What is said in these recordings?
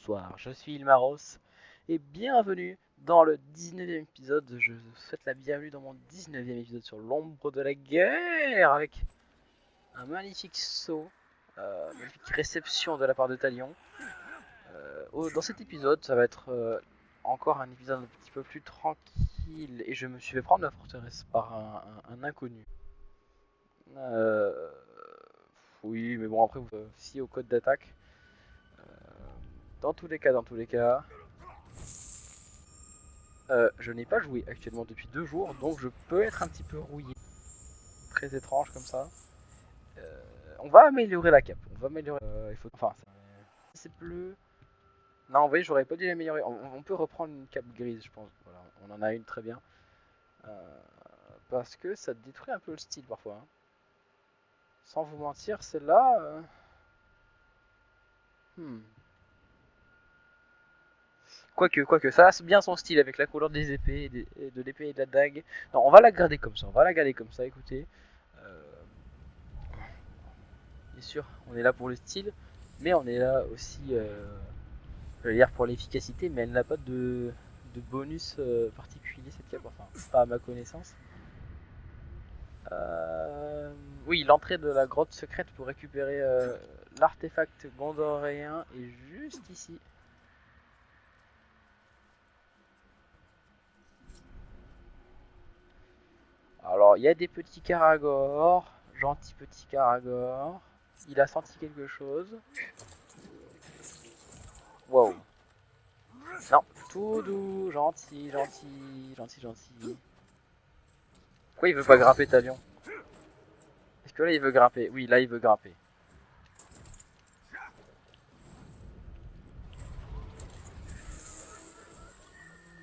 Bonsoir, je suis Ilmaros et bienvenue dans le 19e épisode. Je vous souhaite la bienvenue dans mon 19e épisode sur l'ombre de la guerre avec un magnifique saut, magnifique réception de la part de Talion. Dans cet épisode, ça va être encore un épisode un petit peu plus tranquille et je me suis fait prendre la forteresse par un inconnu. Oui, mais bon, après, vous si au code d'attaque. Dans tous les cas, je n'ai pas joué actuellement depuis 2 jours, donc je peux être un petit peu rouillé. Très étrange comme ça. On va améliorer la cape. On va améliorer. Il faut. Enfin, c'est bleu. Non, en vrai, j'aurais pas dû l'améliorer. On peut reprendre une cape grise, je pense. Voilà, on en a une très bien. Parce que ça détruit un peu le style parfois. Hein. Sans vous mentir, celle-là. Quoique, ça a bien son style avec la couleur des épées, de l'épée et de la dague. Non, on va la garder comme ça, écoutez. Bien sûr, on est là pour le style, mais on est là aussi, je veux dire pour l'efficacité, mais elle n'a pas de bonus particulier cette cape, enfin, pas à ma connaissance. Oui, l'entrée de la grotte secrète pour récupérer l'artefact gondoréen est juste ici. Alors, il y a des petits caragors, gentils petits caragors. Il a senti quelque chose. Wow. Non, tout doux, gentil. Pourquoi il veut pas grimper, Talion? Est-ce que là il veut grimper? Oui, là il veut grimper.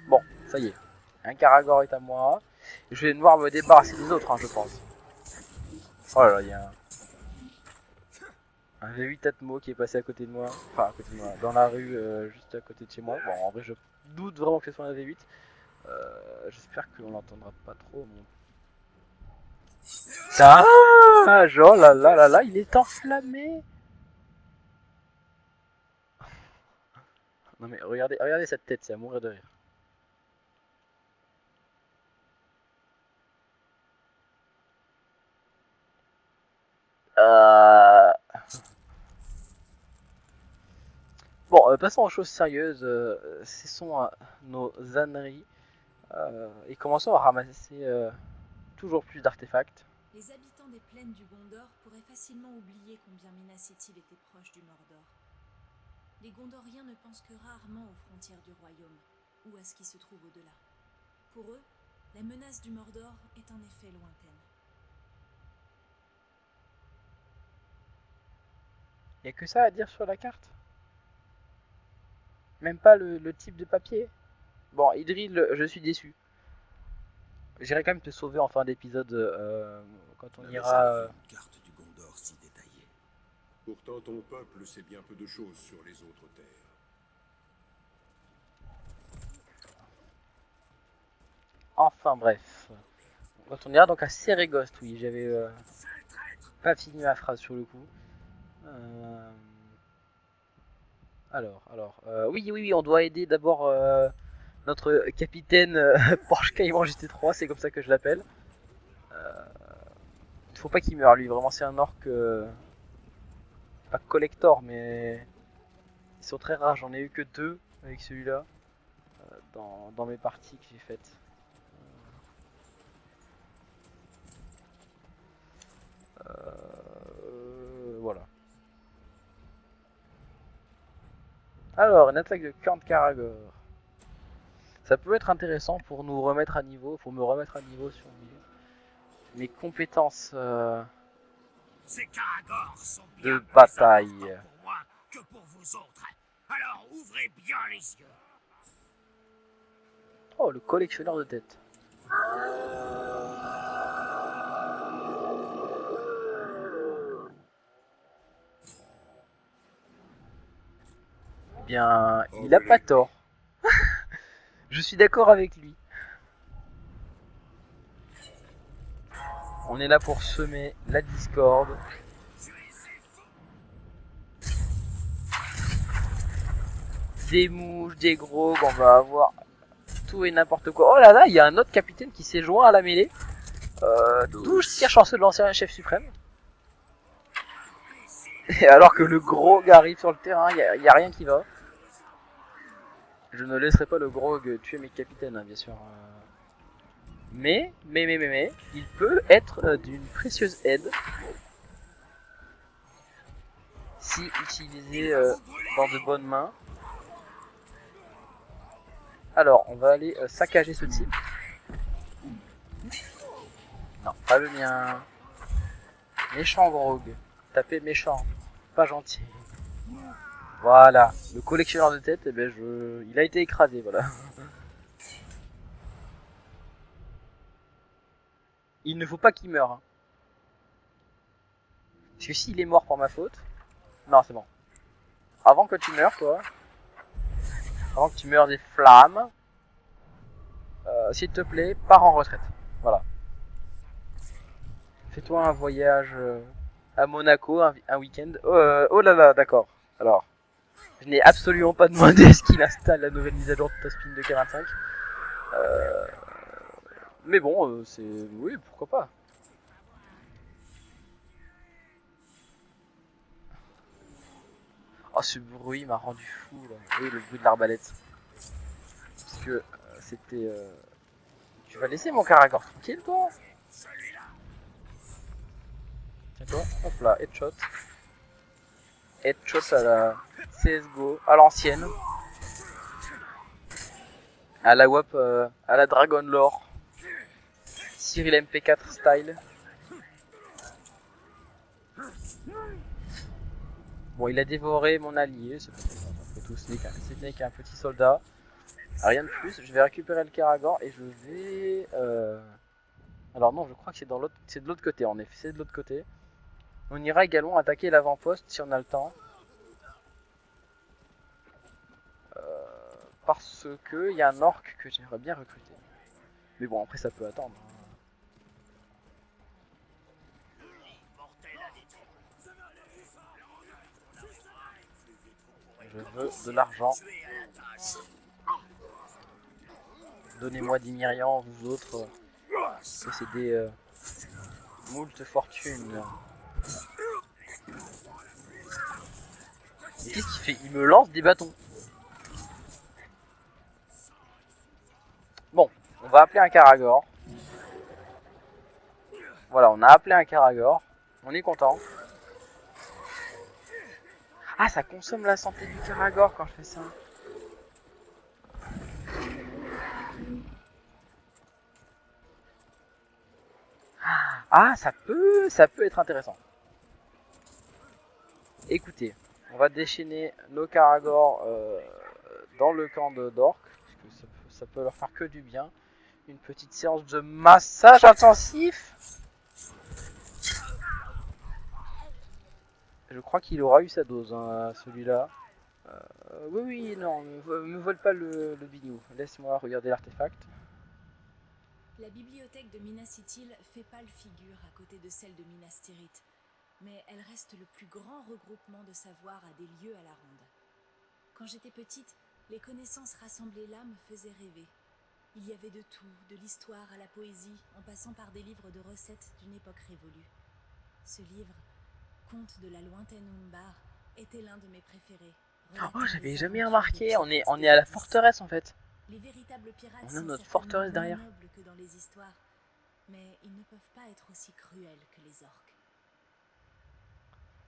Bon, ça y est. Un caragor est à moi. Je vais devoir me débarrasser des autres, hein, je pense. Oh là là, il y a un V8 Atmo qui est passé à côté de moi. Enfin, à côté de moi, dans la rue, juste à côté de chez moi. Bon, en vrai, je doute vraiment que ce soit un V8. J'espère qu'on l'entendra pas trop. Mon... Ça, oh là, il est enflammé. Non mais regardez cette tête, c'est à mourir de rire. Bon, passons aux choses sérieuses. Cessons nos âneries et commençons à ramasser toujours plus d'artefacts. Les habitants des plaines du Gondor pourraient facilement oublier combien Minas Ithil était proche du Mordor. Les Gondoriens ne pensent que rarement aux frontières du royaume ou à ce qui se trouve au-delà. Pour eux, la menace du Mordor est en effet lointaine. Y a que ça à dire sur la carte? Même pas le type de papier? Bon, Idril, je suis déçu. J'irai quand même te sauver en fin d'épisode quand on ira. Une carte du Gondor si détaillée. Pourtant, ton peuple sait bien peu de choses sur les autres terres. Enfin bref. Quand on ira donc à Seregost, oui, j'avais pas fini ma phrase sur le coup. Oui, on doit aider d'abord notre capitaine Porsche Cayman GT3, c'est comme ça que je l'appelle. Il faut pas qu'il meure, lui, vraiment, c'est un orc pas collector, mais ils sont très rares. J'en ai eu que 2 avec celui-là dans mes parties que j'ai faites. Voilà. Alors, une attaque de Khorne Caragor. Ça peut être intéressant pour nous remettre à niveau, pour me remettre à niveau sur mes compétences Ces Caragors sont de bataille. pour moi que pour vous autres. Alors ouvrez bien les yeux. Oh, le collectionneur de têtes. Eh bien, il a pas tort. Je suis d'accord avec lui. On est là pour semer la discorde. des mouches, des grogues, on va avoir tout et n'importe quoi. Oh là là, il y a un autre capitaine qui s'est joint à la mêlée. 12 tirs chanceux de l'ancien chef suprême. Et alors que le grog arrive sur le terrain, il y a rien qui va. Je ne laisserai pas le grog tuer mes capitaines, hein, bien sûr. Mais, il peut être d'une précieuse aide si utilisé dans de bonnes mains. Alors, on va aller saccager ce type. Non, pas le mien. Méchant grog. Tapez méchant. Pas gentil. Voilà. Le collectionneur de tête, eh ben il a été écrasé, voilà. Il ne faut pas qu'il meure. Hein. Parce que s'il est mort pour ma faute... Non, c'est bon. Avant que tu meurs, toi... Avant que tu meurs des flammes... s'il te plaît, pars en retraite. Voilà. Fais-toi un voyage à Monaco, un week-end. Oh là là, d'accord. Alors, je n'ai absolument pas demandé à ce qu'il installe la nouvelle mise à jour de Tospin de K25. Mais bon, c'est... Oui, pourquoi pas. Oh, ce bruit m'a rendu fou, là. Oui, le bruit de l'arbalète. Parce que c'était... Tu vas laisser mon Karagor tranquille, toi? Tiens-toi, hop là, headshot. Headshot à la CSGO, à l'ancienne. À la WAP, à la Dragon Lore. Cyril MP4 style. Bon, il a dévoré mon allié, c'est tout, ce n'est qu'un petit soldat. Rien de plus, je vais récupérer le Karagor et je vais... Alors non, je crois que c'est de l'autre côté, en effet, c'est de l'autre côté. On ira également attaquer l'avant-poste si on a le temps. Parce que il y a un orc que j'aimerais bien recruter. Mais bon, après ça peut attendre. Je veux de l'argent. Donnez-moi des myrians, vous autres. Possédez moult fortune. Et qu'est-ce qu'il fait? Il me lance des bâtons. Bon, on va appeler un Karagor. Voilà, on a appelé un Karagor. On est content. Ah, ça consomme la santé du Karagor quand je fais ça. Ah, ça peut être intéressant. Écoutez, on va déchaîner nos Karagor dans le camp d'Orc, parce que ça peut leur faire que du bien. Une petite séance de massage intensif. Je crois qu'il aura eu sa dose, hein, celui-là. Oui, non, me vole pas le bignou. Laisse-moi regarder l'artefact. La bibliothèque de Minas Ithil fait pâle figure à côté de celle de Minas Tirith, mais elle reste le plus grand regroupement de savoir à des lieues à la ronde. Quand j'étais petite, les connaissances rassemblées là me faisaient rêver. Il y avait de tout, de l'histoire à la poésie, en passant par des livres de recettes d'une époque révolue. Ce livre, Conte de la lointaine Umbar, était l'un de mes préférés. Oh, j'avais jamais remarqué, on est à la forteresse en fait. Les véritables pirates on a sont notre forteresse derrière. moins nobles que dans les histoires, mais ils ne peuvent pas être aussi cruels que les orques.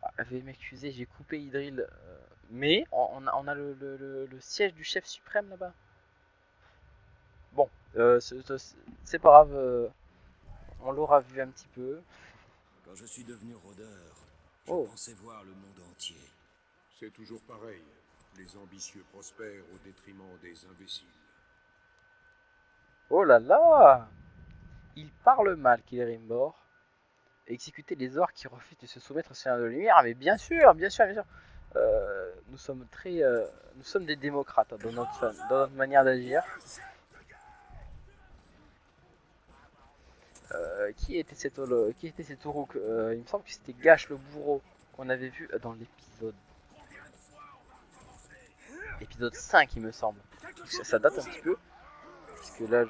Ah, veuillez m'excuser, j'ai coupé Idril, mais on a le siège du chef suprême là-bas. Bon, c'est pas grave, on l'aura vu un petit peu. Quand je suis devenu rôdeur, je Oh. pensais voir le monde entier. C'est toujours pareil. Les ambitieux prospèrent au détriment des imbéciles. Oh là là! Il parle mal, Celebrimbor. Exécuter les orques qui refusent de se soumettre au Seigneur de la Lumière, mais bien sûr. Nous sommes des démocrates hein, dans notre manière d'agir. Qui était cet Uruk? Il me semble que c'était Gash le bourreau qu'on avait vu dans l'épisode. épisode 5 il me semble. Ça date un petit peu. Puisque là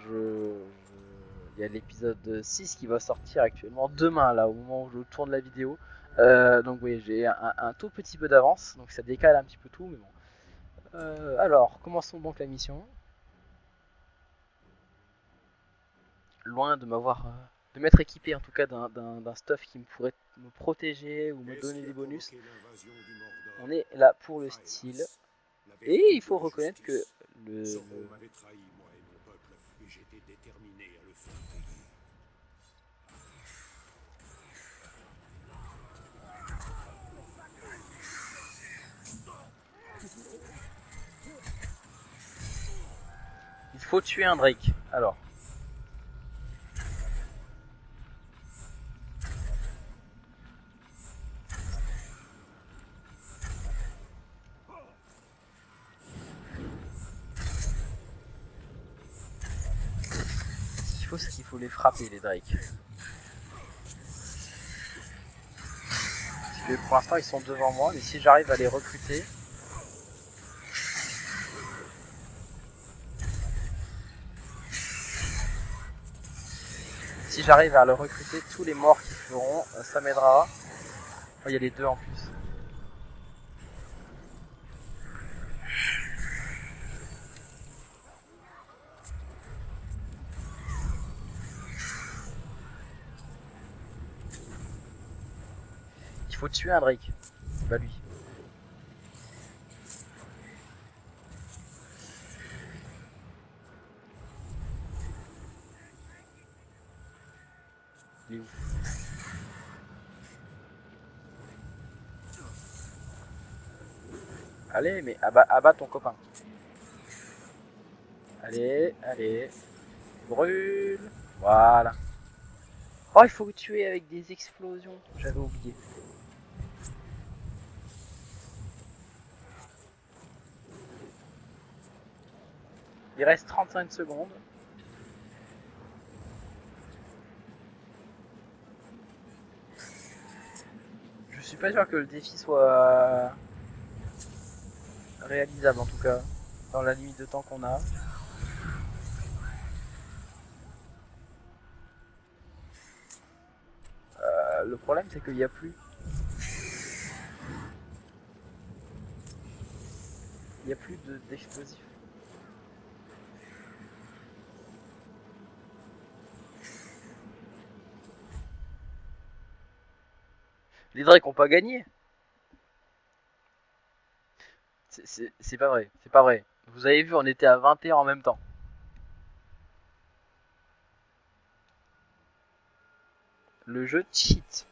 il y a l'épisode 6 qui va sortir actuellement demain là au moment où je tourne la vidéo. Donc oui j'ai un tout petit peu d'avance. Donc ça décale un petit peu tout mais bon. Alors commençons donc la mission. Loin de m'avoir de m'être équipé en tout cas d'un stuff qui me pourrait me protéger ou me donner des bonus. On est là pour le style. Et il faut reconnaître que Sauron m'avait trahi, moi et mon peuple, et j'étais déterminé à le faire payer. il faut tuer un Drake. Alors. Ce qu'il faut, c'est qu'il faut les frapper, les Drake. Parce que pour l'instant, ils sont devant moi, mais si j'arrive à les recruter... Si j'arrive à le recruter, tous les morts qu'ils feront, ça m'aidera. Oh, il y a les deux en plus. Il faut tuer un Drake. C'est pas lui. Il est où? Allez, mais abat ton copain. Allez, allez. Brûle. Voilà. Oh, il faut tuer avec des explosions. J'avais oublié. Il reste 35 secondes. Je suis pas sûr que le défi soit réalisable en tout cas. Dans la limite de temps qu'on a. Le problème c'est qu'il n'y a plus. Il n'y a plus d'explosifs. Les Drakes ont pas gagné. C'est pas vrai, c'est pas vrai. Vous avez vu, on était à 21 en même temps. Le jeu cheat.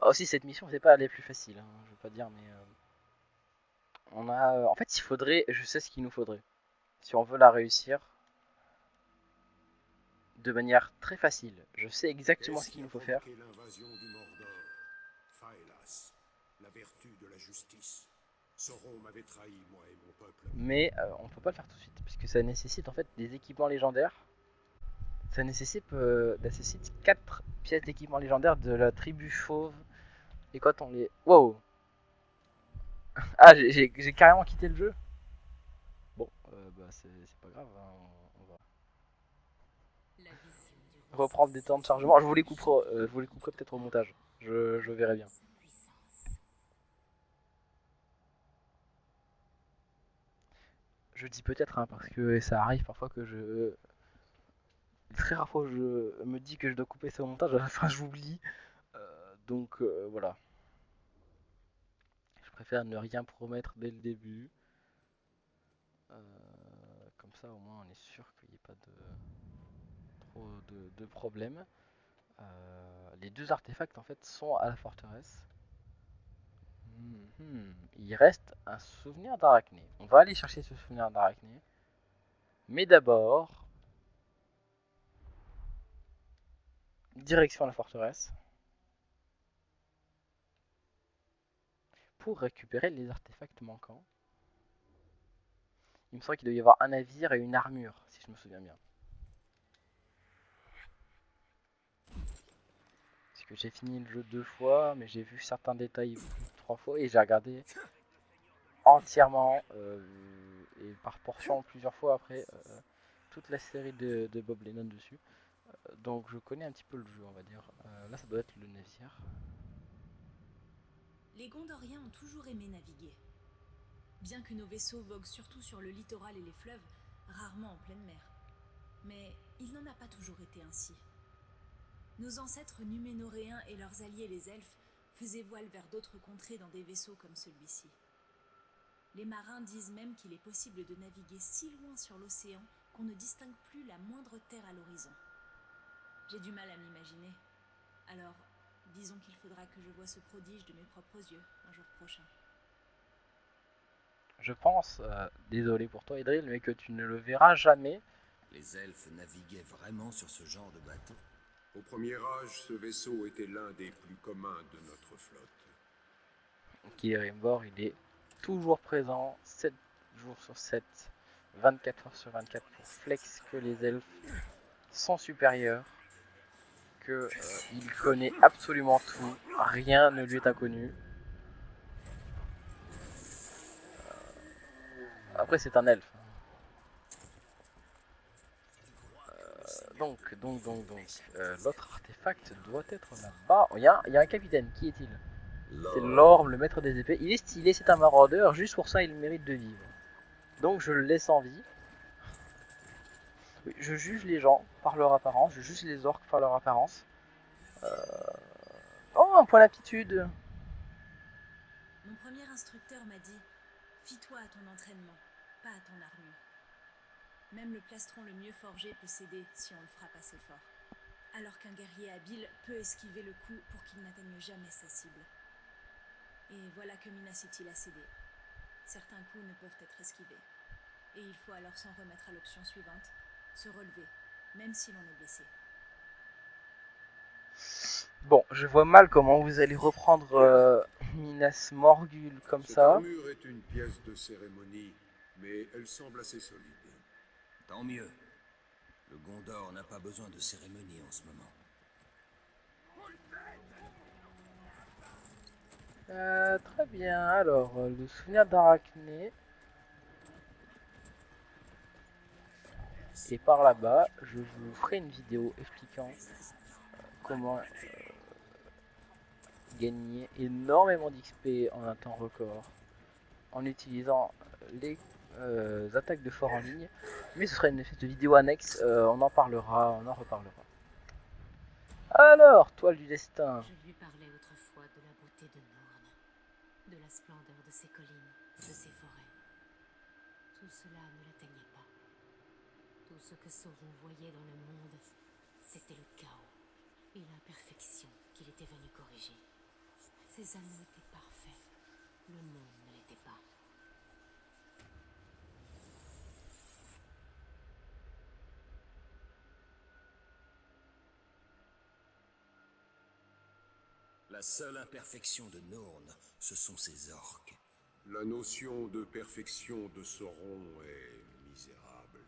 Ah, aussi cette mission c'est pas les plus faciles, hein, je veux pas dire mais on a en fait il faudrait, je sais ce qu'il nous faudrait. Si on veut la réussir de manière très facile, je sais exactement ce qu'il nous faut faire. L'invasion du Mordor. Faelas, la vertu de la justice. Sauron m'avait trahi, moi et mon peuple. Mais on peut pas le faire tout de suite puisque ça nécessite en fait des équipements légendaires. Ça nécessite 4 pièces d'équipement légendaire de la tribu chauve. Et quand on les... Wow. Ah, j'ai carrément quitté le jeu. Bon, bah c'est pas grave, hein, on va reprendre des temps de chargement. Je vous les couperai peut-être au montage. Je verrai bien. Je dis peut-être, hein, parce que ça arrive parfois que je... Très rare fois je me dis que je dois couper ça au montage, à la fin j'oublie. Donc voilà. Je préfère ne rien promettre dès le début. Comme ça au moins on est sûr qu'il n'y ait pas trop de problèmes. Les deux artefacts en fait sont à la forteresse. Il reste un souvenir d'Arachné. On va aller chercher ce souvenir d'Arachné. Mais d'abord, direction la forteresse. Pour récupérer les artefacts manquants. Il me semble qu'il doit y avoir un navire et une armure, si je me souviens bien. que j'ai fini le jeu 2 fois, mais j'ai vu certains détails 3 fois et j'ai regardé entièrement et par portion plusieurs fois après toute la série de Bob Lennon dessus. Donc je connais un petit peu le jeu, on va dire. Là, ça doit être le Nézir. Les Gondoriens ont toujours aimé naviguer. Bien que nos vaisseaux voguent surtout sur le littoral et les fleuves, rarement en pleine mer. Mais il n'en a pas toujours été ainsi. Nos ancêtres numénoréens et leurs alliés les elfes faisaient voile vers d'autres contrées dans des vaisseaux comme celui-ci. Les marins disent même qu'il est possible de naviguer si loin sur l'océan qu'on ne distingue plus la moindre terre à l'horizon. J'ai du mal à m'imaginer. Alors, disons qu'il faudra que je voie ce prodige de mes propres yeux un jour prochain. Je pense, désolé pour toi Idril, mais que tu ne le verras jamais. Les elfes naviguaient vraiment sur ce genre de bateau? Au premier âge, ce vaisseau était l'un des plus communs de notre flotte. Celebrimbor, il est toujours présent, 7 jours sur 7, 24 heures sur 24 pour flex que les elfes sont supérieurs, que il connaît absolument tout, rien ne lui est inconnu. Après c'est un elfe. Donc, l'autre artefact doit être là-bas. Il y a un capitaine, qui est-il? C'est Lorm, le maître des épées. Il est stylé, c'est un maraudeur, juste pour ça il mérite de vivre. Donc je le laisse en vie. Oui, je juge les gens par leur apparence, je juge les orques par leur apparence. Oh, un point d'aptitude. Mon premier instructeur m'a dit « Fie-toi à ton entraînement, pas à ton armure. Même le plastron le mieux forgé peut céder si on le frappe assez fort. Alors qu'un guerrier habile peut esquiver le coup pour qu'il n'atteigne jamais sa cible. Et voilà que Minas Ithil a cédé. Certains coups ne peuvent être esquivés. Et il faut alors s'en remettre à l'option suivante, se relever, même si l'on est blessé. » Bon, je vois mal comment vous allez reprendre Minas Morgul comme Cette ça. armure est une pièce de cérémonie, mais elle semble assez solide. Tant mieux. Le Gondor n'a pas besoin de cérémonie en ce moment. Très bien, alors, le souvenir d'Arachné. Et par là-bas, je vous ferai une vidéo expliquant comment gagner énormément d'XP en un temps record en utilisant les attaques de fort en ligne. Mais ce sera une espèce de vidéo annexe, on en parlera, on en reparlera. Alors, toile du destin. Je lui parlais autrefois de la beauté de Norn, de la splendeur de ses collines, de ses forêts. Tout cela ne l'atteignait pas. Tout ce que Sauron voyait dans le monde, c'était le chaos et l'imperfection qu'il était venu corriger. Ses anneaux étaient parfaits, le monde ne l'était pas. La seule imperfection de Norn, ce sont ses orques. La notion de perfection de Sauron est misérable.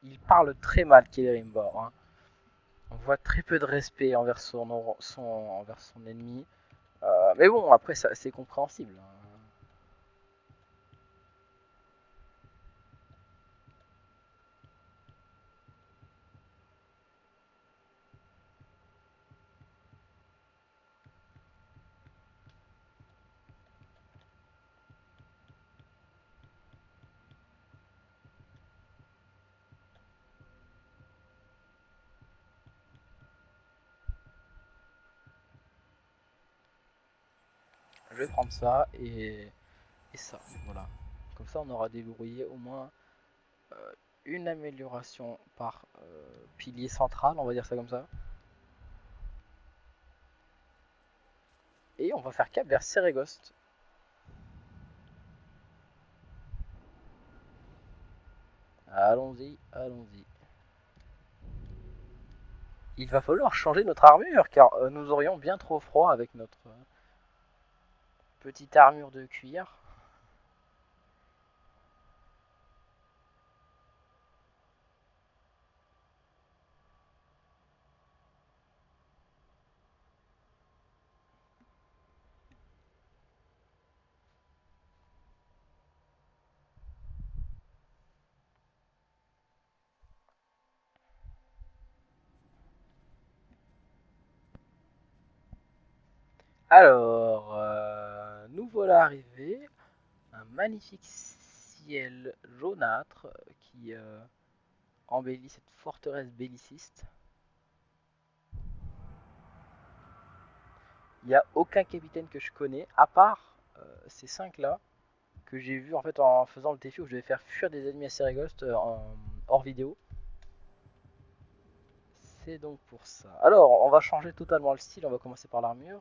Il parle très mal, Celebrimbor. Hein. On voit très peu de respect envers envers son ennemi. Mais bon, après, c'est compréhensible. Hein. Je vais prendre ça et ça, voilà. Comme ça, on aura déverrouillé au moins une amélioration par pilier central, on va dire ça comme ça. Et on va faire cap vers Seregost. Allons-y, allons-y. Il va falloir changer notre armure car nous aurions bien trop froid avec notre petite armure de cuir. Alors, nous voilà arrivés. Un magnifique ciel jaunâtre qui embellit cette forteresse belliciste. Il n'y a aucun capitaine que je connais, à part ces 5 là, que j'ai vu en fait en faisant le défi où je devais faire fuir des ennemis à Serighost hors vidéo. C'est donc pour ça. Alors, on va changer totalement le style, on va commencer par l'armure.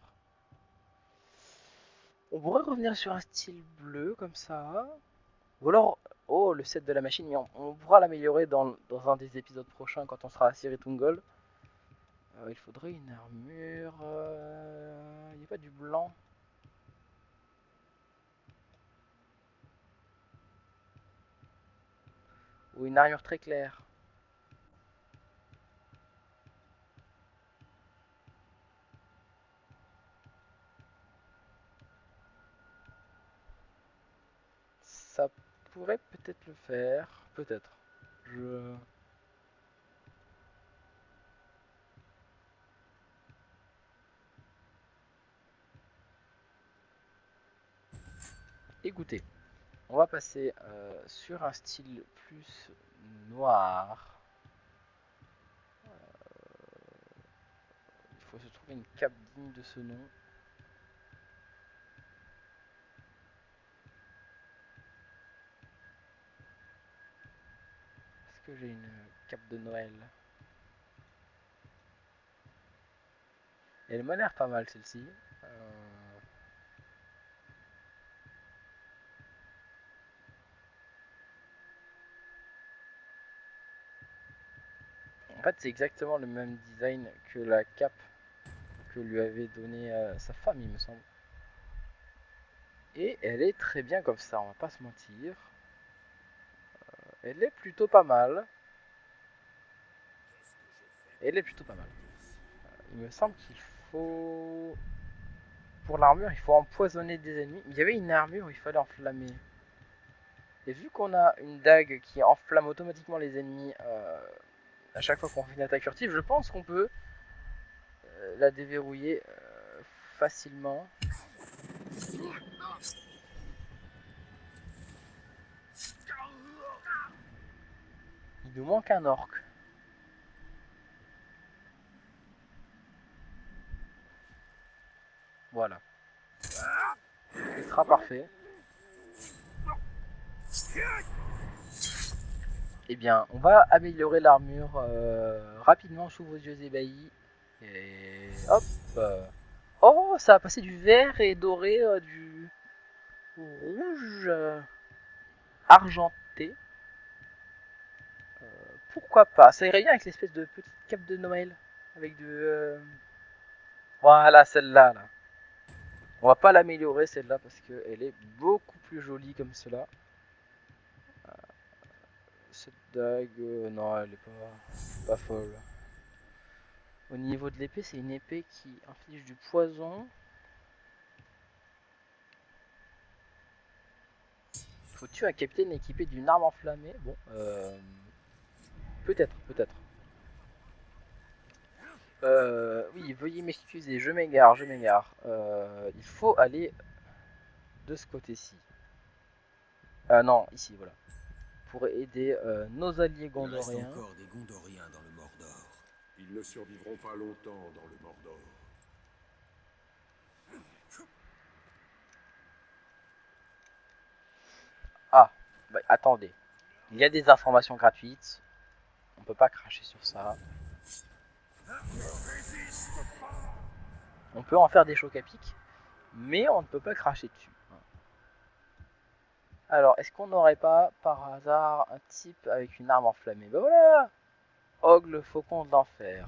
On pourrait revenir sur un style bleu comme ça. Ou alors, oh, le set de la machine, mais on pourra l'améliorer dans un des épisodes prochains quand on sera à Siritungol. Il faudrait une armure. Il n'y a pas du blanc. Ou une armure très claire. Ça pourrait peut-être le faire. Peut-être. Écoutez, on va passer sur un style plus noir. Il faut se trouver une cape digne de ce nom. Est-ce que j'ai une cape de Noël? Elle m'a l'air pas mal celle-ci. En fait, c'est exactement le même design que la cape que lui avait donné sa femme, il me semble. Et elle est très bien comme ça, on va pas se mentir. Elle est plutôt pas mal. Elle est plutôt pas mal. Il me semble qu'il faut... Pour l'armure, il faut empoisonner des ennemis. Il y avait une armure où il fallait enflammer. Et vu qu'on a une dague qui enflamme automatiquement les ennemis à chaque fois qu'on fait une attaque furtive, je pense qu'on peut la déverrouiller facilement. Il nous manque un orc. Voilà. Ce sera parfait. Eh bien, on va améliorer l'armure rapidement sous vos yeux ébahis. Et hop. Oh, ça a passé du vert et doré du rouge argenté. Pourquoi pas? Ça irait bien avec l'espèce de petite cape de Noël. Avec de... Voilà, celle-là. Là. On va pas l'améliorer, celle-là, parce qu'elle est beaucoup plus jolie comme cela. Cette dague, non, elle est pas folle. Au niveau de l'épée, c'est une épée qui inflige du poison. Faut-tu un capitaine équipé d'une arme enflammée? Bon, peut-être. Oui, veuillez m'excuser, je m'égare. Il faut aller de ce côté-ci. Non, ici, voilà. Pour aider nos alliés gondoriens. Il reste encore des gondoriens dans le Mordor. Ils ne survivront pas longtemps dans le Mordor. Ah, bah, attendez. Il y a des informations gratuites. On peut pas cracher sur ça. On peut en faire des chocs à pic, mais on ne peut pas cracher dessus. Alors, est-ce qu'on n'aurait pas, par hasard, un type avec une arme enflammée? Ben voilà! Og, le faucon de l'enfer.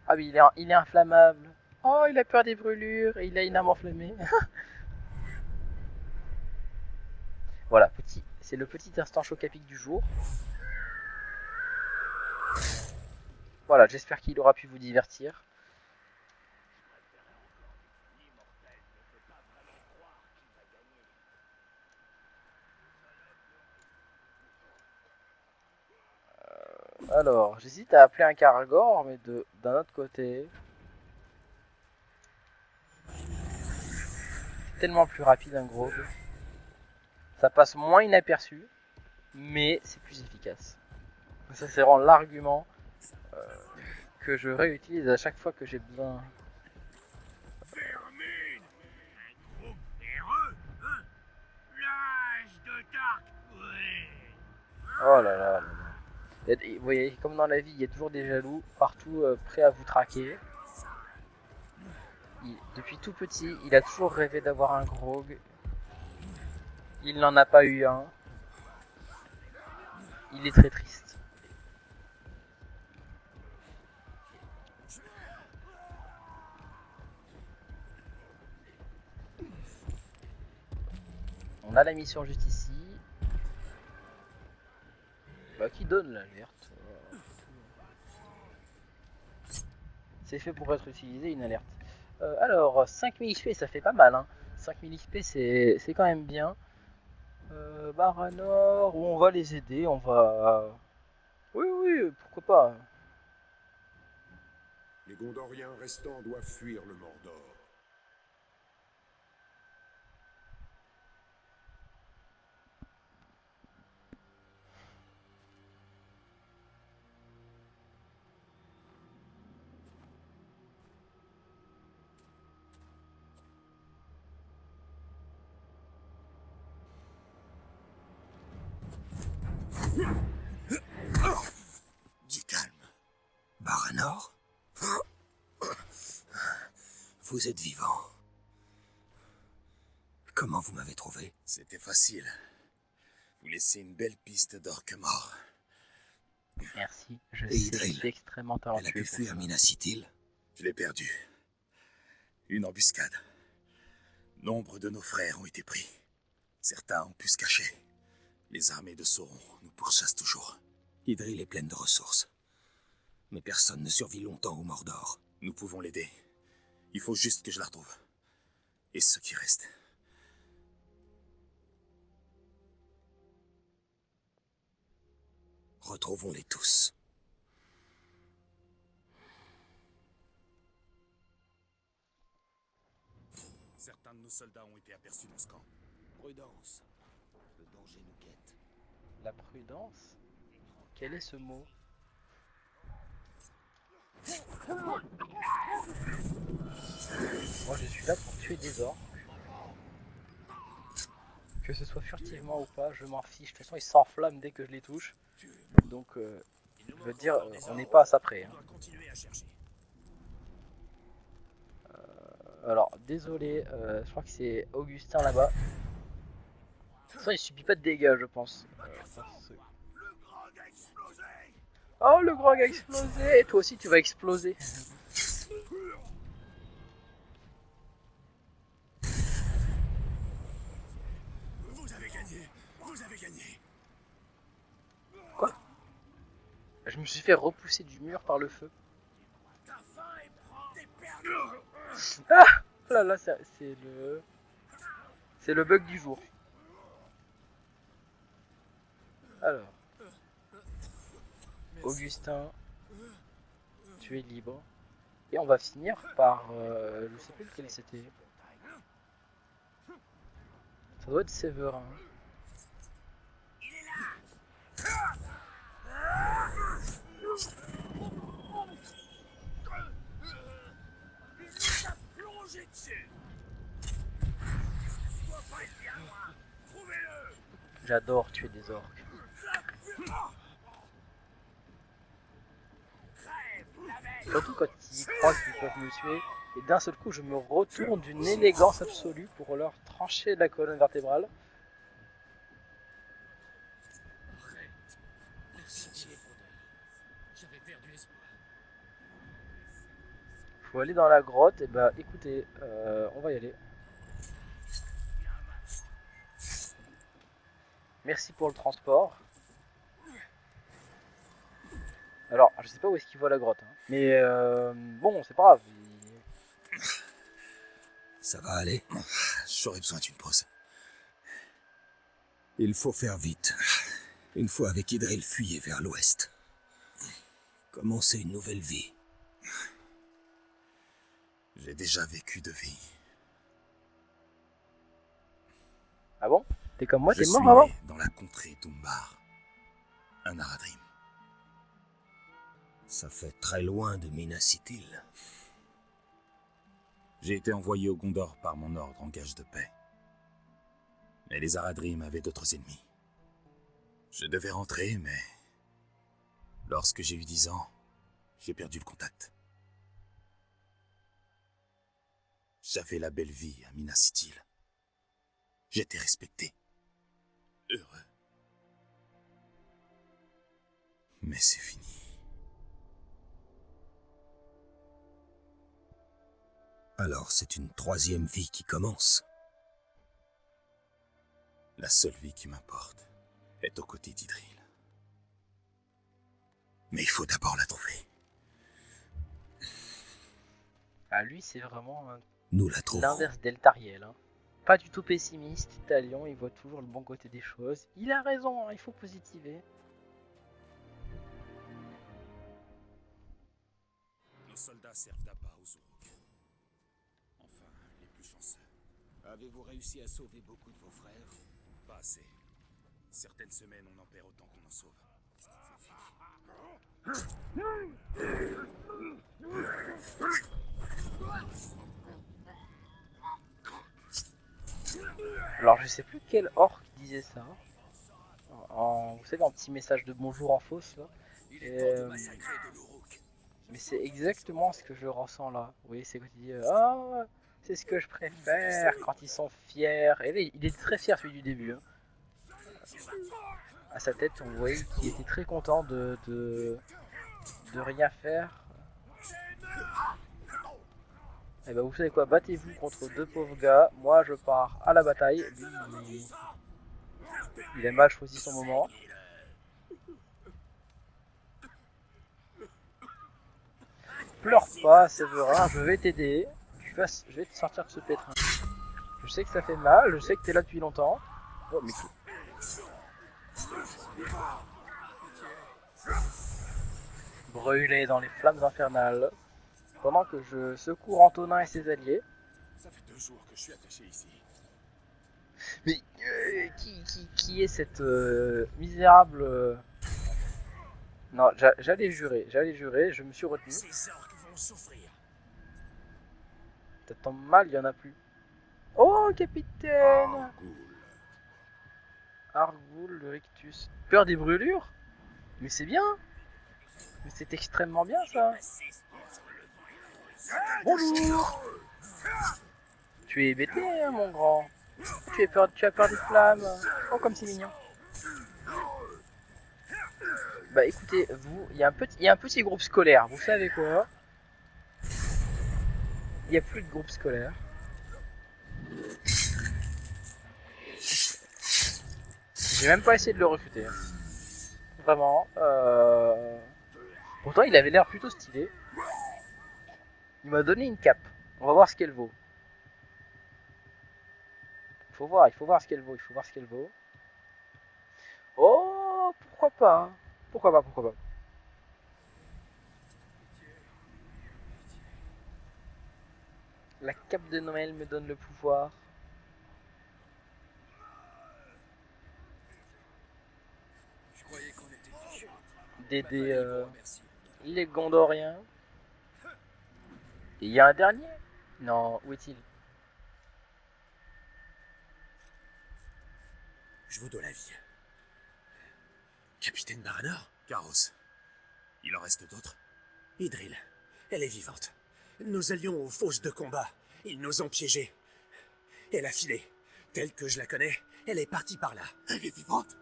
Ah oui, il est inflammable. Oh, il a peur des brûlures et il a une arme enflammée. Voilà, c'est le petit instant choc à pic du jour. Voilà, j'espère qu'il aura pu vous divertir. Alors, j'hésite à appeler un Caragor, mais d'un autre côté... tellement plus rapide un Grog. Ça passe moins inaperçu, mais c'est plus efficace. Ça c'est vraiment l'argument que je réutilise à chaque fois que j'ai besoin. Vermine! Un gros véreux, hein? L'âge de Dark, ouais. Oh là là là là. Vous voyez, comme dans la vie, il y a toujours des jaloux partout prêts à vous traquer. Depuis tout petit, il a toujours rêvé d'avoir un Grog. Il n'en a pas eu un. Il est très triste. On a la mission juste ici. Bah, qui donne l'alerte. C'est fait pour être utilisé, une alerte. Alors, 5000 XP, ça fait pas mal. Hein. 5000 XP, c'est quand même bien. Baranor, on va les aider, on va... Oui, oui, pourquoi pas. Les Gondoriens restants doivent fuir le Mordor. Du calme. Baranor? Vous êtes vivant. Comment vous m'avez trouvé? C'était facile. Vous laissez une belle piste d'orque mort. Merci, je Et sais, Idril, je suis extrêmement Elle a talentueux. pu fuir Minas Ithil? Je l'ai perdu. Une embuscade. Nombre de nos frères ont été pris. Certains ont pu se cacher. Les armées de Sauron nous pourchassent toujours. Idril est pleine de ressources. Mais personne ne survit longtemps au Mordor. Nous pouvons l'aider. Il faut juste que je la retrouve. Et ce qui reste. Retrouvons-les tous. Certains de nos soldats ont été aperçus dans ce camp. Prudence. Le danger nous guette. La prudence? Quel est ce mot? Moi je suis là pour tuer des orques. Que ce soit furtivement ou pas, je m'en fiche. De toute façon, ils s'enflamment dès que je les touche. Donc, je veux dire, on n'est pas à ça près. Hein. On doit continuer à chercher. Alors, désolé, je crois que c'est Augustin là-bas. De toute façon, il subit pas de dégâts, je pense. Oh, le grog a explosé! Et toi aussi, tu vas exploser. Vous avez gagné. Vous avez gagné. Quoi? Je me suis fait repousser du mur par le feu. Ta faim est prend des perles. Ah! Oh là là, c'est le... C'est le bug du jour. Alors... Augustin, tu es libre. Et on va finir par... je sais plus lequel c'était. Ça doit être Séverin. Plongez dessus. Doit pas être bien loin. Trouvez-le. J'adore tuer des orques. Surtout quand ils croient qu'ils peuvent me tuer. Et d'un seul coup, je me retourne d'une élégance absolue pour leur trancher la colonne vertébrale. J'avais perdu espoir. Faut aller dans la grotte. Et bah écoutez, on va y aller. Merci pour le transport. Alors, je sais pas où est-ce qu'il voit la grotte. Hein. Mais bon, c'est pas grave. Ça va aller? J'aurais besoin d'une pause. Il faut faire vite. Une fois avec Idril, fuyez vers l'ouest. Commencez une nouvelle vie. J'ai déjà vécu de vie. Ah bon? T'es comme moi, Je t'es suis mort avant? né dans la contrée d'Umbar. Un Aradrim. Ça fait très loin de Minas Ithil. J'ai été envoyé au Gondor par mon ordre en gage de paix. Mais les Aradrim avaient d'autres ennemis. Je devais rentrer, mais... Lorsque j'ai eu 10 ans, j'ai perdu le contact. J'avais la belle vie à Minas Ithil. J'étais respecté. Heureux. Mais c'est fini. Alors c'est une troisième vie qui commence. La seule vie qui m'importe est aux côtés d'Idril. Mais il faut d'abord la trouver. Ah, lui, c'est vraiment Nous la trouverons. l'inverse d'Eltariel. Hein. Pas du tout pessimiste, Talion, il voit toujours le bon côté des choses. Il a raison, hein, il faut positiver. Nos soldats servent d'appât aux Uruk. Enfin, les plus chanceux. Avez-vous réussi à sauver beaucoup de vos frères? Pas assez. Certaines semaines, on en perd autant qu'on en sauve. Alors, je sais plus quel orc disait ça. Vous savez, un petit message de bonjour en fausse, là. Mais c'est exactement ce que je ressens là. Vous voyez, c'est quand il dit ah, c'est ce que je préfère quand ils sont fiers. Et là, il est très fier celui du début. Hein. À sa tête, on voyait qu'il était très content de rien faire. Et ben vous savez quoi, battez-vous contre deux pauvres gars. Moi, je pars à la bataille. Lui, il a mal choisi son moment. Pleure pas, Séverin, je vais t'aider. Je vais te sortir de ce pétrin. Je sais que ça fait mal, je sais que t'es là depuis longtemps. Oh, mais brûlé dans les flammes infernales. Pendant que je secours Antonin et ses alliés. Ça fait 2 jours que je suis attaché ici. Mais qui est cette misérable... Non, j'allais jurer, je me suis retenu. Ces orques vont souffrir. Ça tombe mal, il y en a plus. Oh, capitaine Argul, le rictus. Peur des brûlures? Mais c'est bien. Mais c'est extrêmement bien, ça. Bonjour. Tu es hébété, hein, mon grand. Tu as peur des flammes. Oh, comme c'est mignon. Bah écoutez, vous, il y a un petit groupe scolaire. Vous savez quoi? Il n'y a plus de groupe scolaire. J'ai même pas essayé de le recruter. Vraiment. Pourtant, il avait l'air plutôt stylé. Il m'a donné une cape. On va voir ce qu'elle vaut. Il faut voir ce qu'elle vaut. Oh, pourquoi pas? Pourquoi pas? La cape de Noël me donne le pouvoir. D'aider les Gondoriens. Et il y a un dernier? Non, où est-il? Je vous dois la vie. Capitaine Baranor? Carros. Il en reste d'autres? Idril, elle est vivante. Nous allions aux fosses de combat. Ils nous ont piégés. Elle a filé. Telle que je la connais, elle est partie par là. Elle est vivante.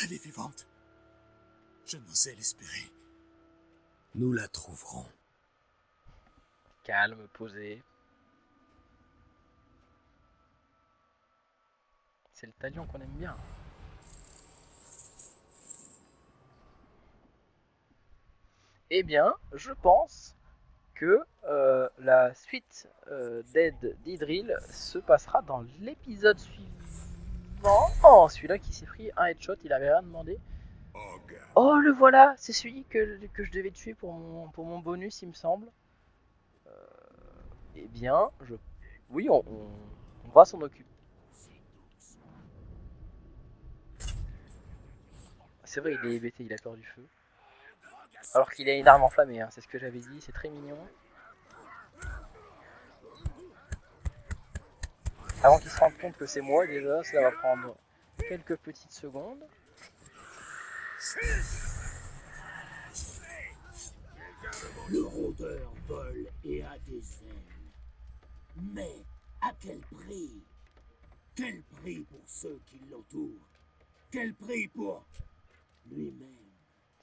Elle est vivante. Je n'osais l'espérer. Nous la trouverons. Calme, posé. C'est le talion qu'on aime bien. Eh bien, je pense que la suite d'aide d'Idril se passera dans l'épisode suivant. Oh, celui-là qui s'est pris un headshot, il avait rien demandé. Oh, le voilà, c'est celui que je devais tuer pour mon bonus, il me semble. Eh bien, oui, on va s'en occuper. C'est vrai, il est hébété, il a peur du feu. Alors qu'il a une arme enflammée, hein, c'est ce que j'avais dit, c'est très mignon. Avant qu'il se rende compte que c'est moi déjà, ça va prendre quelques petites secondes. Le rôdeur vole et a des ailes. Mais à quel prix? Quel prix pour ceux qui l'entourent? Quel prix pour lui-même?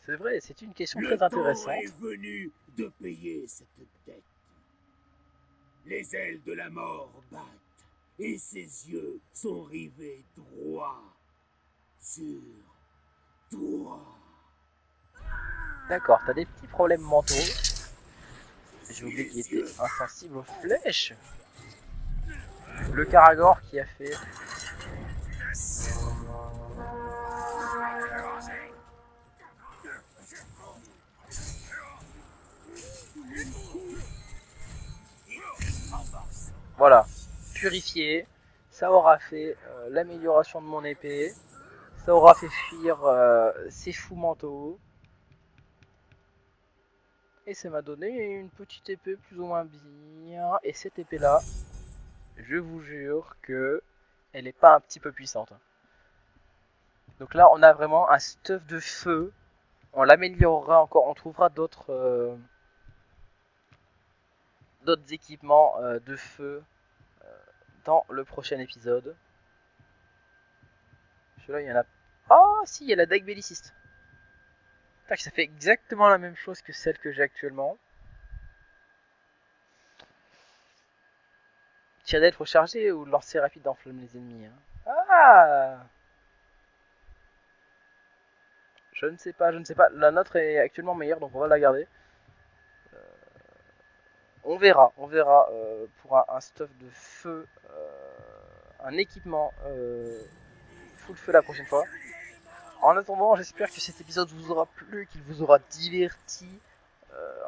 C'est vrai, c'est une question Le très intéressante. temps est venu de payer cette dette. Les ailes de la mort battent et ses yeux sont rivés droit sur toi. D'accord, t'as des petits problèmes mentaux. J'ai oublié qu'il était insensible aux flèches. Le Karagor qui a fait... Voilà, purifié. Ça aura fait l'amélioration de mon épée. Ça aura fait fuir ces fous mentaux. Et ça m'a donné une petite épée plus ou moins bien. Et cette épée là, je vous jure que elle est pas un petit peu puissante. Donc là on a vraiment un stuff de feu. On l'améliorera encore, on trouvera d'autres équipements de feu dans le prochain épisode. Celui-là il y en a... Oh si, il y a la dague belliciste. Tac, ça fait exactement la même chose que celle que j'ai actuellement. Tir d'être rechargé ou lancer rapide enflamme les ennemis. Hein. Ah, je ne sais pas. La nôtre est actuellement meilleure, donc on va la garder. On verra pour un stuff de feu, un équipement full feu la prochaine fois. En attendant, j'espère que cet épisode vous aura plu, qu'il vous aura diverti.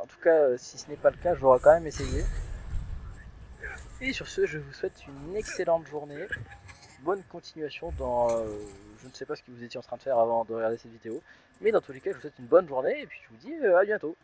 En tout cas, si ce n'est pas le cas, je l'aurai quand même essayé. Et sur ce, je vous souhaite une excellente journée. Bonne continuation dans... je ne sais pas ce que vous étiez en train de faire avant de regarder cette vidéo. Mais dans tous les cas, je vous souhaite une bonne journée et puis je vous dis à bientôt.